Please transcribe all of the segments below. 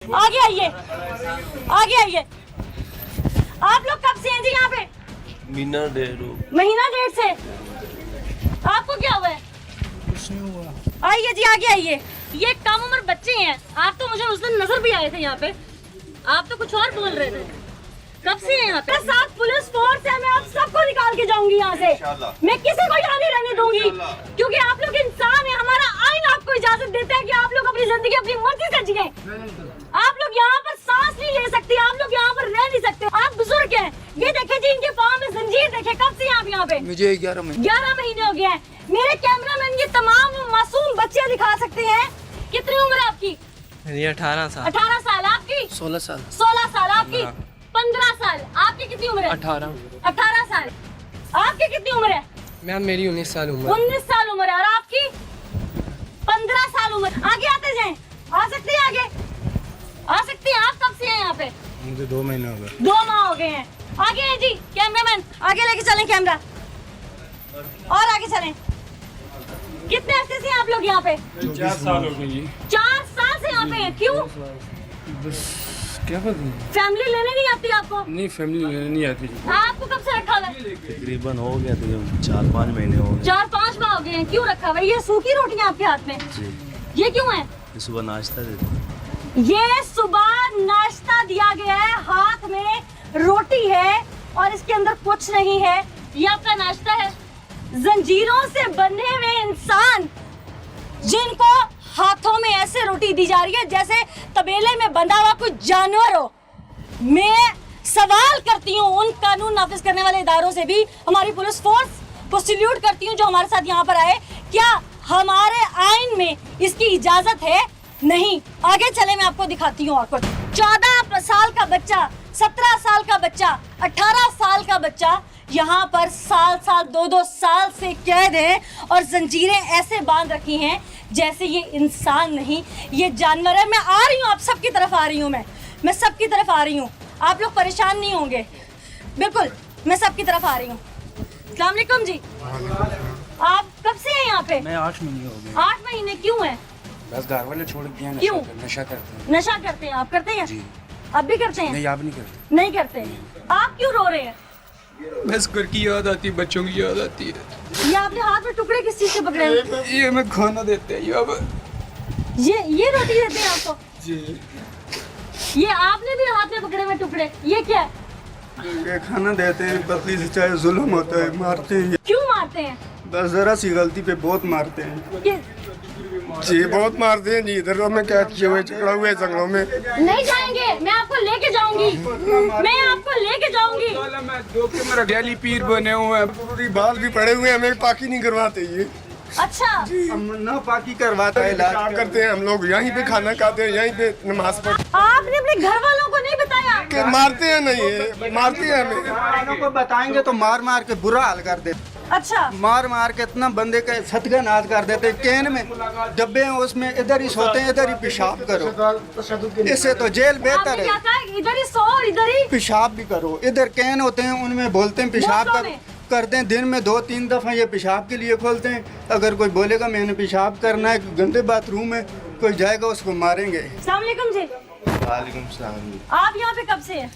आगे आइए, आगे आइए। आप लोग कब से हैं जी यहाँ पे? महीना डेढ़ से। आपको क्या हुआ है? कुछ नहीं हुआ। आइए जी, आगे आइए। ये कम उम्र बच्चे हैं। आप तो मुझे उस दिन नजर भी आए थे यहाँ पे, आप तो कुछ और बोल रहे थे। कब से हैं यहाँ पे? साथ पुलिस फोर्स है, मैं आप सबको निकाल के जाऊंगी यहाँ से। मैं किसी को यहाँ नहीं रहने दूंगी, क्योंकि आप लोग इंसान हैं। हमारा आइन आपको इजाजत देता है कि आप लोग अपनी जिंदगी अपनी मर्जी से जिए। आप लोग यहाँ पर सांस नहीं ले सकते, आप लोग यहाँ पर रह नहीं सकते। आप बुजुर्ग हैं, ये देखे जी, इनके पाँव में जंजीर देखे। कब से आप यहाँ पे? मुझे 11 महीने हो गए हैं। मेरे कैमरामैन ये तमाम मासूम बच्चे दिखा सकते हैं। कितनी उम्र है आपकी? ये 18 साल। 18 साल। आपकी? 16 साल। 16 साल। आपकी? 15 साल। आपकी कितनी उम्र है? 18 साल। आपकी कितनी उम्र है? मैम मेरी 19 साल उम्र। 19 साल उम्र है। और आपकी? 15 साल उम्र। आगे आते जाएं। आ सकते हैं आगे, आ सकते हैं। आप कब से हैं यहाँ पे? मुझे 2 महीने हो गए। 2 माह हो गए हैं। आगे हैं जी कैमरामैन, आगे लेके चलें कैमरा, और आगे चलें। कितने अर्से से आप लोग यहाँ पे? 4 साल हो गए जी। 4 साल से यहाँ पे हैं। क्यों? बस क्या पता। फैमिली लेने नहीं आती आपको? नहीं, फैमिली लेने नहीं आती जी। आपको कब से रखा हुआ है? तकरीबन हो गया तो 4-5 महीने हो गए। 4-5 माह हो गए हैं। क्यों रखा हुआ है? ये सूखी रोटियां आपके हाथ में, जी। ये क्यों है? सुबह नाश्ता देते हैं। ये सुबह नाश्ता दिया गया है, हाथ में रोटी है और इसके अंदर कुछ नहीं है। ये आपका नाश्ता है। जंजीरों से बंधे हुए इंसान जिनको हाथों में ऐसे रोटी दी जा रही है जैसे तबेले में बंधा हुआ कोई जानवर हो। मैं सवाल करती हूँ उन कानून नाफिज करने वाले इदारों से भी, हमारी पुलिस फोर्स को सल्यूट करती हूँ जो हमारे साथ यहाँ पर आए। क्या हमारे आइन में इसकी इजाजत है? नहीं। आगे चले, मैं आपको दिखाती हूँ और कुछ। 14 साल का बच्चा, 17 साल का बच्चा, 18 साल का बच्चा यहाँ पर साल 2-2 साल से कैद है और जंजीरें ऐसे बांध रखी हैं जैसे ये इंसान नहीं, ये जानवर है। मैं आ रही हूँ, आप सबकी तरफ आ रही हूँ, मैं सबकी तरफ आ रही हूँ। आप लोग परेशान नहीं होंगे, बिल्कुल, मैं सबकी तरफ आ रही हूँ। अस्सलाम वालेकुम जी। आप कब से हैं यहाँ पे? मैं 8 महीने हो गए। 8 महीने। क्यों है? बस घर वाले छोड़ दिया। क्यों? नशा करते हैं। नशा करते हैं। आप करते हैं? जी। अब भी करते हैं? नहीं, आप नहीं करते। नहीं करते। आप क्यों रो रहे हैं? बस घर की याद आती है, बच्चों की याद आती है। ये आपने हाथ में टुकड़े किस चीज से पकड़े हैं? ये हमें खाना देते हैं अब। ये रोटी देते हैं आपको? जी। ये आपने भी हाथ में पकड़े हुए टुकड़े, ये क्या है? ये खाना देते हैं, पतली से चाहे जुल्म होता है, मारते हैं। क्यों मारते हैं? बस जरा सी गलती पे बहुत मारते हैं कि जी, बहुत मारते हैं जी। इधर में क्या किए हुए झगड़ा हुए जंगलों में। नहीं जाएंगे, मैं आपको लेके जाऊंगी, मैं आपको लेके जाऊंगी। मेरा गैली पीर बने हुए हैं, पूरी बाल भी पड़े हुए हैं, हमें पाकी नहीं करवाते ये। अच्छा, हम ना पाकी करवाते हैं, इलाज करते हैं हम लोग, यहीं पे खाना खाते हैं, यहीं पे नमाज पढ़ते आपने अपने घर वालों को नहीं बताया? हैं। मारते हैं नहीं, ये मारते हैं हमें। वालों को बताएंगे तो मार मार के बुरा हाल कर देते। अच्छा, मार मार के इतना बंदे का सतगन नाद कर देते। कैन में डब्बे हैं, उसमें इधर ही सोते हैं, इधर ही पेशाब करो। इससे तो जेल बेहतर आपने है। क्या कहा? इधर ही सो और इधर ही पेशाब भी करो। इधर कैन होते हैं, उनमें बोलते हैं पेशाब बोतलों में? करते हैं। दिन में 2-3 दफ़ा ये पेशाब के लिए खोलते हैं। अगर कोई बोलेगा मैंने पेशाब करना है, गंदे बाथरूम में कोई जाएगा उसको मारेंगे। अस्सलाम वालेकुम जी। वालेकुम सलाम जी। आप यहाँ पे कब से हैं?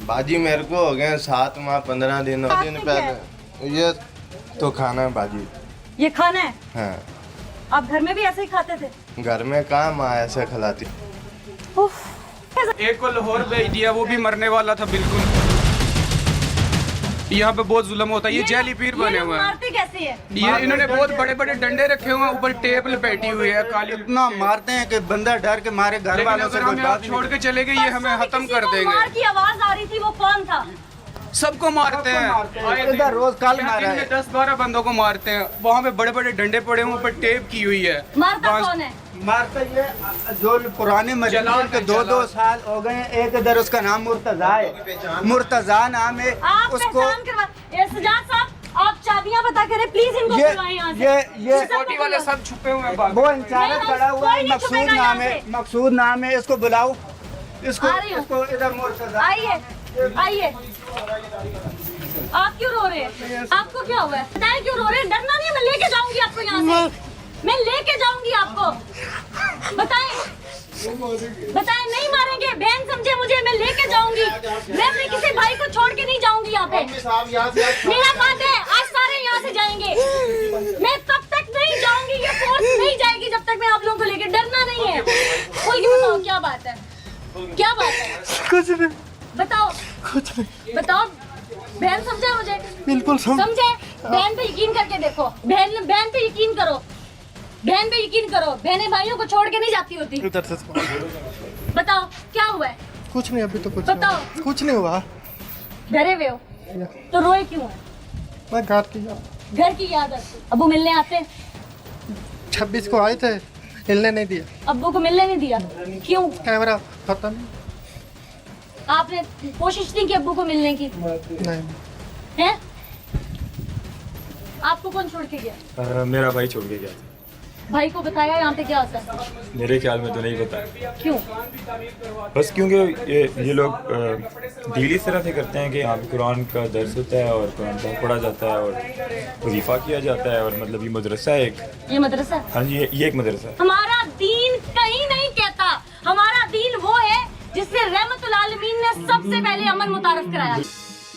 बाजी मेरे को हो गए 7 माह 15 दिन खाते क्या पहले। ये तो खाना है बाजी। ये खाना है? हाँ। आप घर में भी ऐसे ही खाते थे? घर में कहाँ माँ ऐसे खिलाती। उफ। एक को लाहौर भेज दिया, वो भी मरने वाला था बिल्कुल। यहाँ पे बहुत जुल्म होता है। ये जेली पीर बने हुए हैं। मारते कैसे हैं? ये इन्होंने बहुत बड़े बड़े डंडे रखे हुए हैं, ऊपर टेप लपेटी हुई है काली। इतना मारते हैं कि बंदा डर के मारे घर लेकिन वालों अगर से कोई हमें बात आप नहीं छोड़ के चले गए, ये हमें परसों खत्म किसी कर को देंगे। मार की आवाज आ रही थी, वो कौन था? सबको मारते हैं। इधर रोज कल मारा है। 10-12 बंदों को मारते हैं। वहाँ पे बड़े बड़े डंडे पड़े हुए, ऊपर टेप की हुई है। मारता कौन है? मारता ये जो पुराने मजदूर के 2-2 साल हो गए हैं। एक इधर उसका नाम मुर्तजा है, मुर्तजा नाम है आप उसको। पहचान करवा। ये सजाद साहब, आप चाबियां बता करें प्लीज, इनको बुलवाएं यहाँ से। ये सिक्योरिटी वाले सब छुपे हुए हैं बाहर। वो इंचार्ज नहीं, खड़ा हुआ है, कोई नहीं मकसूद छुपेगा नाम है, यहाँ से। मकसूद नाम है। इसको बुलाओ, इसको आ रही हूँ। इसको इधर मुर्तजा। आइए, आइए। आप क्यों रो रहे हैं? आपको क्या हुआ है? बताएं क्यों रो रहे हैं? डरना नहीं है, मैं लेके जाऊंगी आपको यहाँ से, मैं लेके जाऊंगी आपको। बताएं। बताए नहीं मारेंगे, बहन समझे मुझे, मैं लेके जाऊंगी, मैं अपने किसी भाई को छोड़ के नहीं जाऊंगी यहाँ पे। मेरा बात है, आज सारे यहाँ से जाएंगे, मैं तब तक नहीं जाऊंगी, ये फोर्स नहीं जाएगी जब तक मैं आप लोगों को लेके, डरना नहीं है। कोई भी बताओ क्या बात है, क्या बात है, कुछ नहीं, बताओ कुछ नहीं, बताओ। बहन समझे मुझे, बिल्कुल समझे, बहन पे यकीन करके देखो, बहन पे यकीन करो, बहन पे यकीन करो, बहनें भाइयों को छोड़ के नहीं जाती होती। उधर से बताओ क्या हुआ है, कुछ नहीं, अभी तो कुछ बताओ। नहीं, कुछ नहीं हुआ। डरे हुए हो तो रोए क्यों है? मैं घर की याद आती। अब्बू मिलने आते हैं? 26 को आए थे, हिलने नहीं दिया। अब्बू को मिलने नहीं दिया, क्यों? कैमरा पता नहीं, आपने कोशिश नहीं की अब्बू को मिलने की? नहीं। हैं? आपको कौन छोड़ के गया? मेरा भाई छोड़ के गया। भाई को बताया यहाँ पे क्या होता है? मेरे ख्याल में तो नहीं बताया, क्यों? बस क्योंकि ये लोग डील इस तरह से करते हैं कि यहाँ पे कुरान का दर्स होता है और कुरान पाक पढ़ा जाता है और वजीफा किया जाता है और मतलब ये मदरसा है एक। ये मदरसा? हाँ जी, ये एक मदरसा है। हमारा दीन कहीं नहीं कहता, हमारा दीन वो है जिससे रहमतुल आलमीन ने सबसे पहले अमन मुतारफ कराया।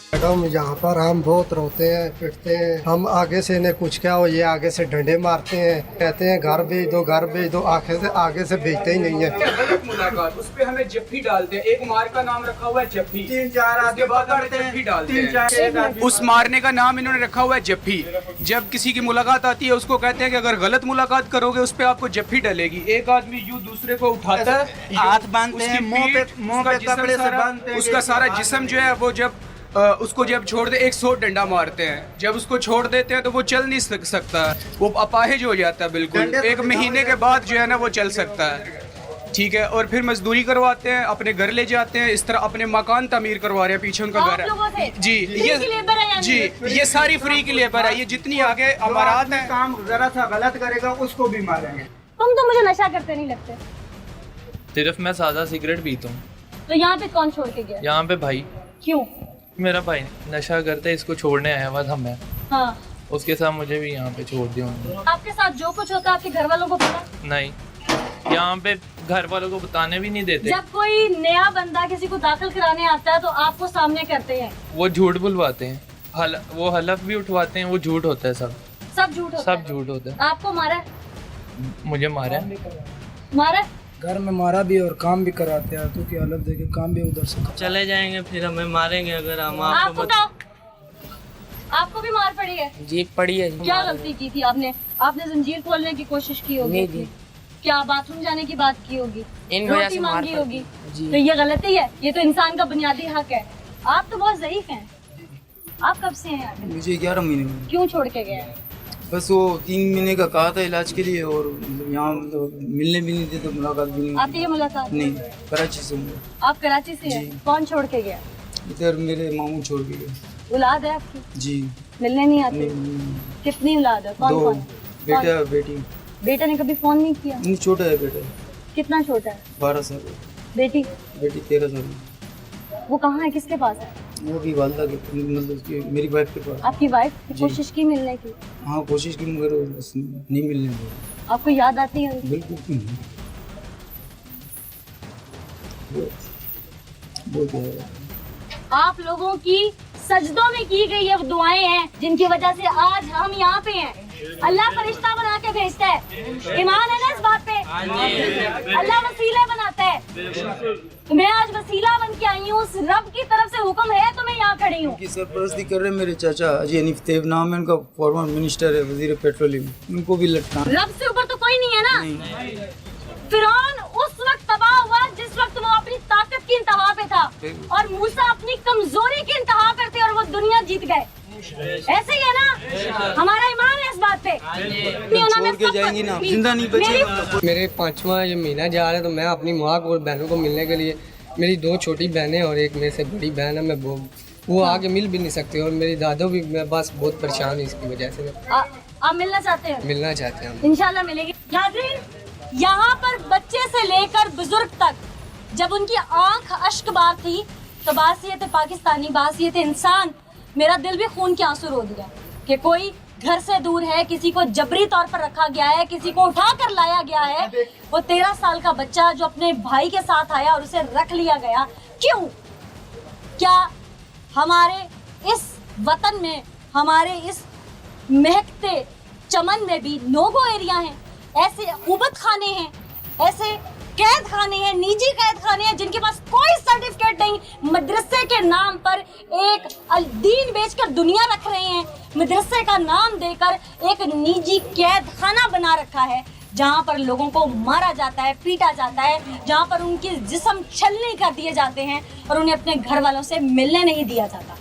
मैडम यहाँ पर हम बहुत रोते हैं, पिटते हैं, हम आगे से इन्हें कुछ क्या हो, ये आगे से डंडे मारते हैं, कहते हैं घर भेज दो, घर भेज दो, आगे से भेजते ही नहीं है। गलत मुलाकात, उस पे हमें जफ्फी डालते हैं, एक मार का नाम रखा हुआ है जफ्फी, 3-4 आदमी उसके बाद हमें जफ्फी डालते हैं। उस मारने का नाम इन्होंने रखा हुआ है जफ्फी। जब किसी की मुलाकात आती है उसको कहते हैं कि अगर गलत मुलाकात करोगे उस पे आपको जफ्फी डलेगी। एक आदमी यूं दूसरे को उठाता है, हाथ बांधते हैं, मुंह पे कपड़े से बांधते हैं, उसका सारा जिस्म जो है वो जब उसको जब छोड़ दे 100 डंडा मारते हैं। जब उसको छोड़ देते हैं तो वो चल नहीं सकता, वो अपाहिज हो जाता है बिल्कुल। एक महीने के बाद जो है ना वो चल सकता है, ठीक है। और फिर मजदूरी करवाते हैं, अपने घर ले जाते हैं, इस तरह अपने मकान तामीर करवा रहे हैं, पीछे उनका घर है जी। ये सारी फ्री की लेबर है। ये जितनी आगे अमारात है, काम जरा सा गलत करेगा उसको भी मारेंगे। तुम तो मुझे नशा करते नहीं लगते। सिर्फ मैं सादा सिगरेट पीता हूँ। तो यहाँ पे कौन छोड़ के गया? यहाँ पे भाई, क्यों? मेरा भाई नशा करते, इसको छोड़ने आया हुआ था मैं। हाँ। उसके साथ मुझे भी यहाँ पे छोड़ दिया उन्होंने। आपके साथ जो कुछ होता है आपके घर वालों को पता? नहीं, यहाँ पे घर वालों को बताने भी नहीं देते। जब कोई नया बंदा किसी को दाखिल कराने आता है तो आपको सामने करते हैं। वो झूठ बुलवाते हैं, वो हलफ भी उठवाते हैं, वो झूठ होता है सब झूठ होता है। सब झूठ होता है। आपको मारा? मुझे मारा? घर में मारा भी और काम भी कराते हैं, तो की हालत देखे काम भी उधर से। चले जाएंगे फिर हमें मारेंगे अगर हम आप बताओ, आपको भी मार पड़ी है? जी पड़ी है। क्या गलती की थी आपने? आपने जंजीर खोलने की कोशिश की होगी, क्या बाथरूम जाने की बात की होगी, रोटी मांगी होगी, तो ये गलती है? ये तो इंसान का बुनियादी हक है। आप तो बहुत ज़ईफ हैं। आप कब से हैं? मुझे 11 महीने। क्यों छोड़ के गए? बस वो 3 महीने का कहा था इलाज के लिए और यहाँ मिलने भी नहीं देते, मुलाकात भी नहीं। आपकी ये मुलाकात? नहीं, कराची से हूँ। आप कराची से हैं? कौन छोड़ के गया? इधर मेरे मामू छोड़ के गए। औलाद है आपकी? जी। मिलने नहीं आते? कितनी औलाद है? कौन कौन? बेटा बेटी। बेटा ने कभी फोन नहीं किया? नहीं, छोटा है बेटा। कितना छोटा है? 12 साल। बेटी? बेटी 13 साल। वो कहाँ है, किसके पास है? वो भी वालदा के, मतलब कि मेरी वाइफ के पास। आपकी वाइफ की कोशिश की मिलने की? हाँ, कोशिश की मगर नहीं मिलने दी। आपको याद आती है? बिल्कुल नहीं। आप लोगों की सजदों में की गई ये दुआएं हैं जिनकी वजह से आज हम यहाँ पे हैं। अल्लाह फरिश्ता बना के भेजता है, ईमान है ना इस बात पे? अल्लाह वसीले बनाता है। तो मैं आज वसीला बन के आई हूँ, उस रब की तरफ से हुक्म है तो मैं यहाँ खड़ी हूँ। उनकी सरपरस्ती कर रहे मेरे चाचा अजी हनीफ तेब नाम है उनका, फॉर्मर मिनिस्टर है, वजीर पेट्रोलियम। उनको भी लटका। रब से ऊपर तो कोई नहीं है ना। फिरौन उस वक्त तबाह हुआ जिस वक्त वो अपनी ताकत की इंतहा पे था और मूसा अपनी कमजोरी की इंतहा पर थे और वो दुनिया जीत गए। ऐसे ही है ना, हमारा ईमान है इस बात पे। छोड़ के जाएंगी ना, जिंदा नहीं बचेंगे। मेरे 5वां ये महीना जा रहा है तो मैं अपनी माँ को और बहनों को मिलने के लिए, मेरी 2 छोटी बहनें और एक मेरे से बड़ी बहन है, मैं वो आगे मिल भी नहीं सकती और मेरी दादो भी, मैं बस बहुत परेशान हूँ इसकी वजह से। आप मिलना चाहते हैं? मिलना चाहते हैं, इंशाल्लाह मिलेगी। नाज़रीन, यहाँ पर बच्चे से लेकर बुजुर्ग तक जब उनकी आंख अश्क बार थी तो बासियत पाकिस्तानी, बासियत इंसान, मेरा दिल भी खून के आंसू रो दिया कि कोई घर से दूर है, किसी को जबरी तौर पर रखा गया है, किसी को उठा कर लाया गया है। वो 13 साल का बच्चा जो अपने भाई के साथ आया और उसे रख लिया गया, क्यों? क्या हमारे इस वतन में, हमारे इस महकते चमन में भी नो-गो एरिया हैं? ऐसे उबत खाने हैं, ऐसे कैद खाने हैं, निजी कैद खाने हैं जिनके पास कोई सर्टिफिकेट नहीं, मदरसे के नाम पर एक दीन बेचकर दुनिया रख रहे हैं, मदरसे का नाम देकर एक निजी कैद खाना बना रखा है जहां पर लोगों को मारा जाता है, पीटा जाता है, जहां पर उनके जिस्म छलनी कर दिए जाते हैं और उन्हें अपने घर वालों से मिलने नहीं दिया जाता।